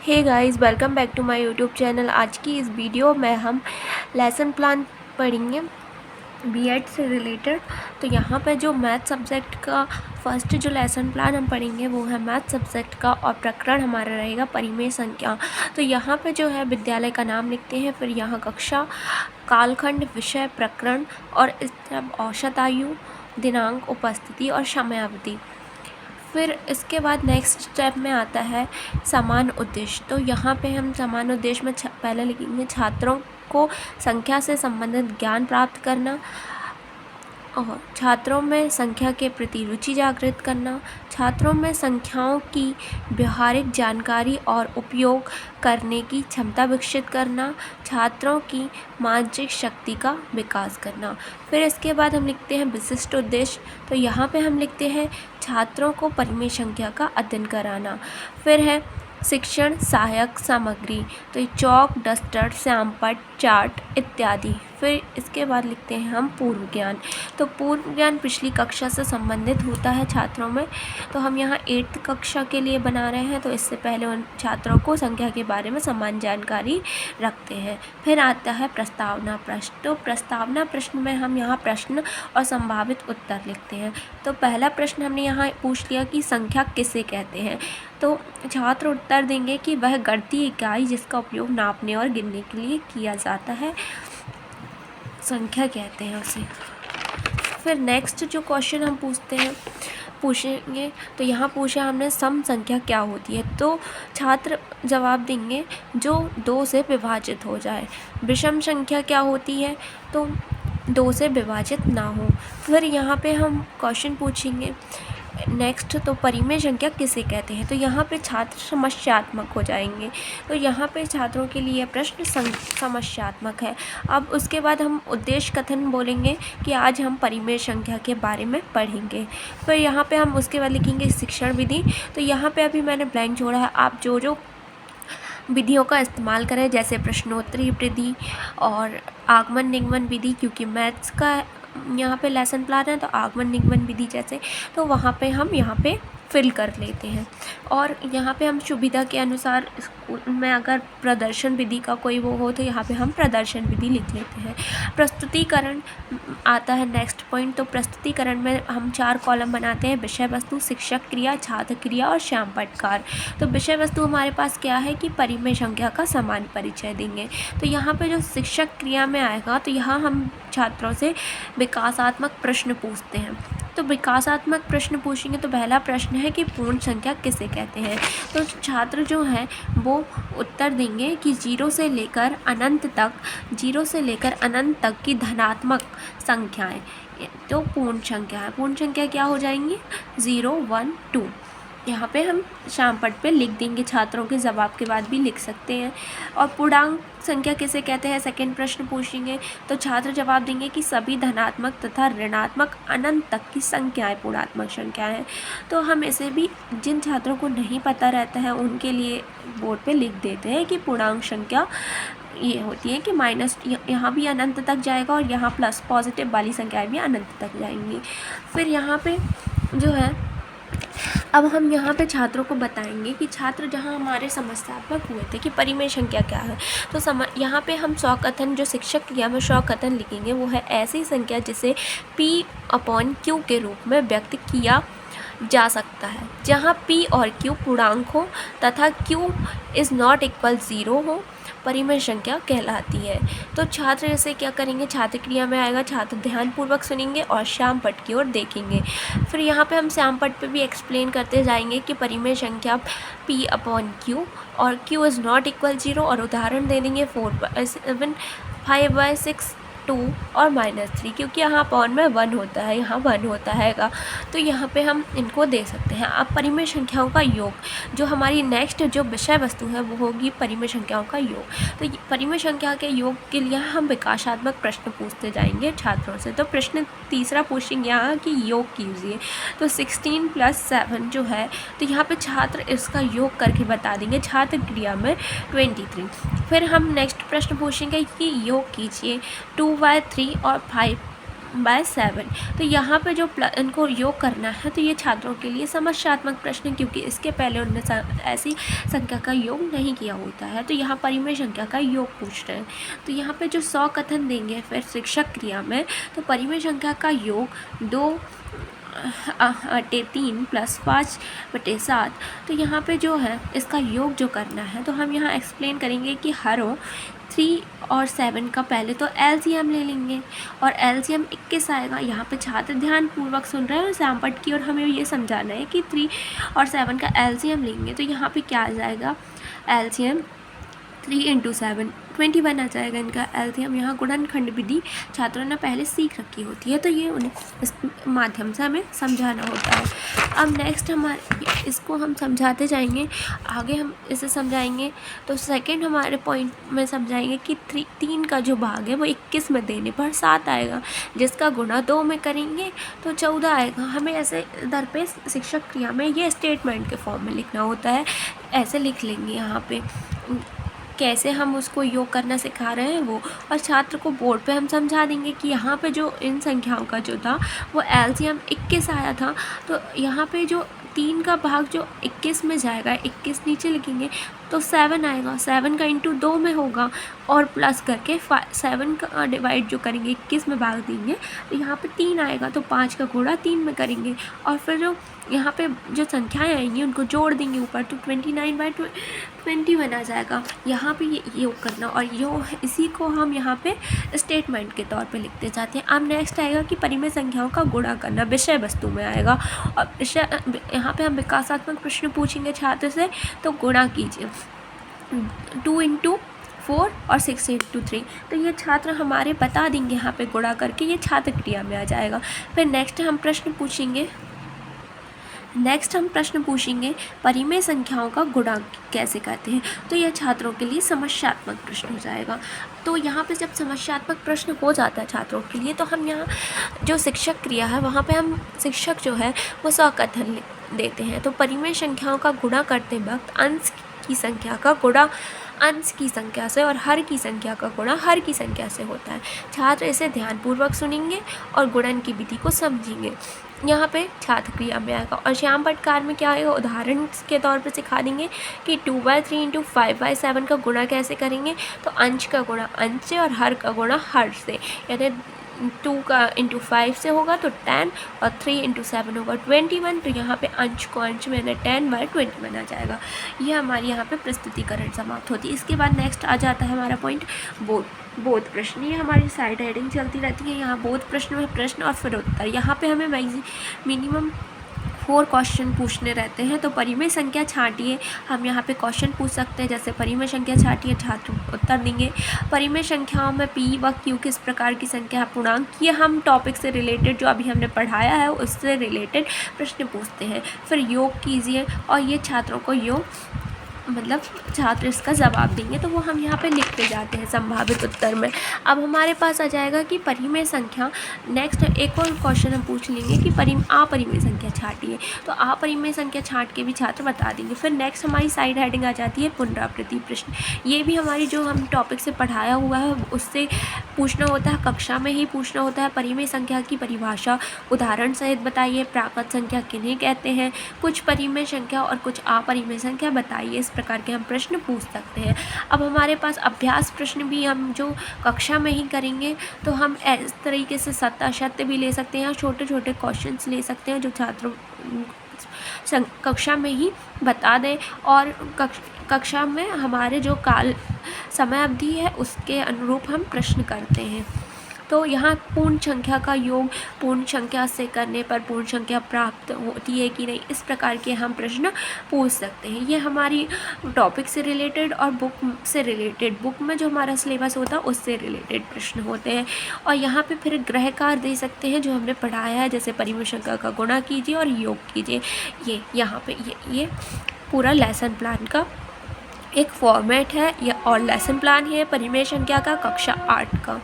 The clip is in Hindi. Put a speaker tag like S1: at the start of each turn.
S1: Hey guys, welcome back to my YouTube channel. आज की इस वीडियो में हम लेसन प्लान पढ़ेंगे बीएड से रिलेटेड। तो यहाँ पे जो मैथ सब्जेक्ट का फर्स्ट जो लेसन प्लान हम पढ़ेंगे वो है मैथ सब्जेक्ट का, और प्रकरण हमारा रहेगा परिमेय संख्या। तो यहाँ पे जो है विद्यालय का नाम लिखते हैं, फिर यहाँ कक्षा, कालखंड, विषय, प्रकरण और इस तरह औसत आयु, दिनांक, उपस्थिति और समयावधि। फिर इसके बाद नेक्स्ट स्टेप में आता है समान उद्देश्य। तो यहाँ पे हम समान उद्देश्य में पहले लिखेंगे छात्रों को संख्या से संबंधित ज्ञान प्राप्त करना, और छात्रों में संख्या के प्रति रुचि जागृत करना, छात्रों में संख्याओं की व्यवहारिक जानकारी और उपयोग करने की क्षमता विकसित करना, छात्रों की मानसिक शक्ति का विकास करना। फिर इसके बाद हम लिखते हैं विशिष्ट उद्देश्य। तो यहाँ पे हम लिखते हैं छात्रों को परिमेय संख्या का अध्ययन कराना। फिर है शिक्षण सहायक सामग्री, तो चौक, डस्टर, श्यामपट्ट, चार्ट इत्यादि। फिर इसके बाद लिखते हैं हम पूर्व ज्ञान। तो पूर्व ज्ञान पिछली कक्षा से संबंधित होता है छात्रों में। तो हम यहाँ 8th कक्षा के लिए बना रहे हैं, तो इससे पहले उन छात्रों को संख्या के बारे में समान जानकारी रखते हैं। फिर आता है प्रस्तावना प्रश्न। तो प्रस्तावना प्रश्न में हम यहाँ प्रश्न और संभावित उत्तर लिखते हैं। तो पहला प्रश्न हमने यहाँ पूछ लिया कि संख्या किसे कहते हैं। तो छात्र उत्तर देंगे कि वह गणितीय इकाई जिसका उपयोग नापने और गिनने के लिए किया जाता है, संख्या कहते हैं उसे। फिर नेक्स्ट जो क्वेश्चन हम पूछेंगे, तो यहाँ पूछा हमने सम संख्या क्या होती है। तो छात्र जवाब देंगे जो 2 से विभाजित हो जाए। विषम संख्या क्या होती है, तो 2 से विभाजित ना हो। फिर यहाँ पे हम क्वेश्चन पूछेंगे नेक्स्ट, तो परिमेय संख्या किसे कहते हैं। तो यहाँ पे छात्र समस्यात्मक हो जाएंगे। तो यहाँ पे छात्रों के लिए प्रश्न समस्यात्मक है। अब उसके बाद हम उद्देश्य कथन बोलेंगे कि आज हम परिमेय संख्या के बारे में पढ़ेंगे। फिर यहाँ पे हम उसके बाद लिखेंगे शिक्षण विधि। तो यहाँ पे अभी मैंने ब्लैंक छोड़ा है, आप जो विधियों का इस्तेमाल करें, जैसे प्रश्नोत्तरी विधि और आगमन निगमन विधि, क्योंकि मैथ्स का यहाँ पे लेसन प्लान है, तो आगमन निगमन विधि जैसे, तो वहाँ पे हम यहाँ पे फिल कर लेते हैं। और यहाँ पे हम सुविधा के अनुसार स्कूल में अगर प्रदर्शन विधि का कोई वो हो, तो यहाँ पे हम प्रदर्शन विधि लिख लेते हैं। प्रस्तुतिकरण आता है नेक्स्ट पॉइंट। तो प्रस्तुतिकरण में हम 4 कॉलम बनाते हैं, विषय वस्तु, शिक्षक क्रिया, छात्र क्रिया और श्यामपट्टकार। तो विषय वस्तु हमारे पास क्या है कि परिमेय संख्या का समान परिचय देंगे। तो यहाँ पे जो शिक्षक क्रिया में आएगा, तो यहाँ हम छात्रों से विकासात्मक प्रश्न पूछते हैं। तो विकासात्मक प्रश्न पूछेंगे, तो पहला प्रश्न है कि पूर्ण संख्या किसे कहते हैं। तो छात्र जो हैं वो उत्तर देंगे कि 0 से लेकर अनंत तक की धनात्मक संख्याएं तो पूर्ण संख्या है। पूर्ण संख्या क्या हो जाएंगी, 0, 1, 2। यहाँ पे हम श्यामपट्ट पे लिख देंगे, छात्रों के जवाब के बाद भी लिख सकते हैं। और पूर्णांक संख्या किसे कहते हैं, सेकंड प्रश्न पूछेंगे। तो छात्र जवाब देंगे कि सभी धनात्मक तथा ऋणात्मक अनंत तक की संख्याएं पूर्णात्मक संख्या हैं। तो हम इसे भी जिन छात्रों को नहीं पता रहता है उनके लिए बोर्ड पे लिख देते हैं कि पूर्णांक संख्या ये होती है कि माइनस यहाँ भी अनंत तक जाएगा और यहाँ प्लस पॉजिटिव वाली संख्याएँ भी अनंत तक जाएंगी। फिर यहाँ पे जो है, अब हम यहाँ पे छात्रों को बताएंगे कि छात्र जहाँ हमारे समस्यात्मक हुए थे कि परिमेय संख्या क्या है। तो यहाँ पे हम स्वकथन, जो शिक्षक क्रिया में स्वकथन लिखेंगे, वो है ऐसी संख्या जिसे P/Q के रूप में व्यक्त किया जा सकता है, जहाँ P और Q पूर्णांक हो तथा Q इज़ नॉट इक्वल 0 हो, परिमेय संख्या कहलाती है। तो छात्र ऐसे क्या करेंगे, छात्र क्रिया में आएगा, छात्र ध्यानपूर्वक सुनेंगे और श्यामपट्ट की ओर देखेंगे। फिर यहाँ पे हम श्यामपट्ट पे भी एक्सप्लेन करते जाएंगे कि परिमेय संख्या P/Q और Q इज़ नॉट इक्वल 0, और उदाहरण दे देंगे 4/7, 5/6, 2 और -3, क्योंकि यहाँ अपॉन में 1 होता है, यहाँ 1 होता हैगा। तो यहाँ पे हम इनको दे सकते हैं। अब परिमेय संख्याओं का योग, जो हमारी नेक्स्ट जो विषय वस्तु है वो होगी परिमेय संख्याओं का योग। तो परिमेय संख्या के योग के लिए हम विकासात्मक प्रश्न पूछते जाएंगे छात्रों से। तो प्रश्न तीसरा पूछेंगे यहाँ कि योग कीजिए। तो 16 + 7 जो है, तो यहाँ पे छात्र इसका योग करके बता देंगे, छात्र क्रिया में 23। फिर हम नेक्स्ट प्रश्न पूछेंगे कि योग कीजिए 2/3 और 5 3/7। तो यहाँ पे जो इनको योग करना है, तो ये छात्रों के लिए समस्यात्मक प्रश्न है, क्योंकि इसके पहले उन्होंने ऐसी संख्या का योग नहीं किया होता है। तो यहाँ परिमेय संख्या का योग पूछ रहे हैं। तो यहाँ पे जो 100 कथन देंगे फिर शिक्षक क्रिया में, तो परिमेय संख्या का योग 2/3 + 5/7। तो यहाँ पे जो है इसका योग जो करना है, तो हम यहाँ एक्सप्लेन करेंगे कि हरों 3 और 7 का पहले तो एलसीएम ले लेंगे, और एलसीएम 21 आएगा। यहाँ पे छात्र ध्यानपूर्वक सुन रहे हैं सैमपट की, और हमें ये समझाना है कि 3 और 7 का एलसीएम लेंगे। तो यहाँ पे क्या आ जाएगा, एलसीएम 3 × 7 21 आ जाएगा इनका एलसीएम। यहाँ गुणनखंड विधि छात्रों ने पहले सीख रखी होती है, तो ये उन्हें इस माध्यम से हमें समझाना होता है। अब नेक्स्ट हमारे इसको हम समझाते जाएंगे, आगे हम इसे समझाएंगे। तो सेकंड हमारे पॉइंट में समझाएंगे कि 3 का जो भाग है वो 21 में देने पर 7 आएगा, जिसका गुणा 2 में करेंगे तो 14 आएगा। हमें ऐसे इधर पे शिक्षक क्रिया में ये स्टेटमेंट के फॉर्म में लिखना होता है, ऐसे लिख लेंगे यहाँ पे कैसे हम उसको योग करना सिखा रहे हैं वो, और छात्र को बोर्ड पे हम समझा देंगे कि यहाँ पे जो इन संख्याओं का जो था वो एलसीएम 21 आया था। तो यहाँ पे जो 3 का भाग जो 21 में जाएगा, 21 नीचे लिखेंगे तो 7 आएगा, 7 का इंटू 2 में होगा, और प्लस करके 7 का डिवाइड जो करेंगे 21 में भाग देंगे, तो यहाँ पे 3 आएगा, तो 5 का गुणा 3 में करेंगे, और फिर जो यहाँ पे जो संख्याएं आएंगी उनको जोड़ देंगे ऊपर, तो 29/21 आ जाएगा। यहाँ पे ये योग करना, और इसी को हम यहाँ पे स्टेटमेंट के तौर पे लिखते जाते हैं। अब नेक्स्ट आएगा कि परिमेय संख्याओं का गुणा करना, विषय वस्तु में आएगा, और यहाँ पे हम विकासात्मक प्रश्न पूछेंगे छात्र से, तो गुणा कीजिए 2 × 4 और 6 × 3। तो ये छात्र हमारे बता देंगे यहाँ पे गुणा करके, ये छात्र क्रिया में आ जाएगा। फिर नेक्स्ट हम प्रश्न पूछेंगे परिमेय संख्याओं का गुणा कैसे करते हैं, तो यह छात्रों के लिए समस्यात्मक प्रश्न हो जाएगा। तो यहाँ पे जब समस्यात्मक प्रश्न हो जाता है छात्रों के लिए, तो हम यहाँ जो शिक्षक क्रिया है वहाँ पे हम शिक्षक जो है वो 100 कथन देते हैं। तो परिमेय संख्याओं का गुणा करते वक्त अंश की संख्या का गुणा अंश की संख्या से और हर की संख्या का गुणा हर की संख्या से होता है। छात्र इसे ध्यानपूर्वक सुनेंगे और गुणन की विधि को समझेंगे। यहाँ पे छात्र क्रिया में आएगा, और श्याम पटकार में क्या आएगा, उदाहरण के तौर पे सिखा देंगे कि 2/3 × 5/7 का गुणा कैसे करेंगे। तो अंश का गुणा अंश से और हर का गुणा हर से, यानी 2 का × 5 से होगा तो 10, और 3 × 7 होगा 21। तो यहाँ पे अंश को अंश में 10/21 आ जाएगा। ये हमारी यहाँ पे प्रस्तुतिकरण समाप्त होती है। इसके बाद नेक्स्ट आ जाता है हमारा पॉइंट बोध प्रश्न। ये हमारी साइड हेडिंग चलती रहती है, यहाँ बोध प्रश्न में प्रश्न और फिर उत्तर। यहाँ पे हमें मिनिमम 4 क्वेश्चन पूछने रहते हैं। तो परिमेय संख्या छांटिए, हम यहाँ पे क्वेश्चन पूछ सकते हैं, जैसे परिमेय संख्या छांटिए, छात्र उत्तर देंगे। परिमेय संख्याओं में पी व क्यू किस प्रकार की संख्या है, पूर्णांक। ये हम टॉपिक से रिलेटेड जो अभी हमने पढ़ाया है उससे रिलेटेड प्रश्न पूछते हैं। फिर योग कीजिए, और ये छात्रों को योग मतलब छात्र इसका जवाब देंगे, तो वो हम यहाँ पे लिखते जाते हैं संभावित उत्तर में। अब हमारे पास आ जाएगा कि परिमेय संख्या। नेक्स्ट एक और क्वेश्चन हम पूछ लेंगे कि अपरिमेय संख्या छांटिए, तो अपरिमेय संख्या छांट के भी छात्र बता देंगे। फिर नेक्स्ट हमारी साइड हेडिंग आ जाती है पुनरावृत्ति प्रश्न। ये भी हमारी जो हम टॉपिक से पढ़ाया हुआ है उससे पूछना होता है, कक्षा में ही पूछना होता है। परिमेय संख्या की परिभाषा उदाहरण सहित बताइए, प्राकृत संख्या किन्हें कहते हैं, कुछ परिमेय संख्या और कुछ अपरिमेय संख्या बताइए। इस प्रकार के हम प्रश्न पूछ सकते हैं। अब हमारे पास अभ्यास प्रश्न भी हम जो कक्षा में ही करेंगे, तो हम इस तरीके से सत्य असत्य भी ले सकते हैं, छोटे छोटे क्वेश्चंस ले सकते हैं जो छात्रों कक्षा में ही बता दें, और कक्षा में हमारे जो समय अवधि है उसके अनुरूप हम प्रश्न करते हैं। तो यहाँ पूर्ण संख्या का योग पूर्ण संख्या से करने पर पूर्ण संख्या प्राप्त होती है कि नहीं, इस प्रकार के हम प्रश्न पूछ सकते हैं। ये हमारी टॉपिक से रिलेटेड और बुक से रिलेटेड, बुक में जो हमारा सिलेबस होता है उससे रिलेटेड प्रश्न होते हैं। और यहाँ पे फिर गृह कार्य दे सकते हैं जो हमने पढ़ाया है, जैसे परिमेय संख्या का गुणा कीजिए और योग कीजिए। ये यहाँ पे ये पूरा लेसन प्लान का एक फॉर्मेट है, और लेसन प्लान है परिमेय संख्या का कक्षा 8 का।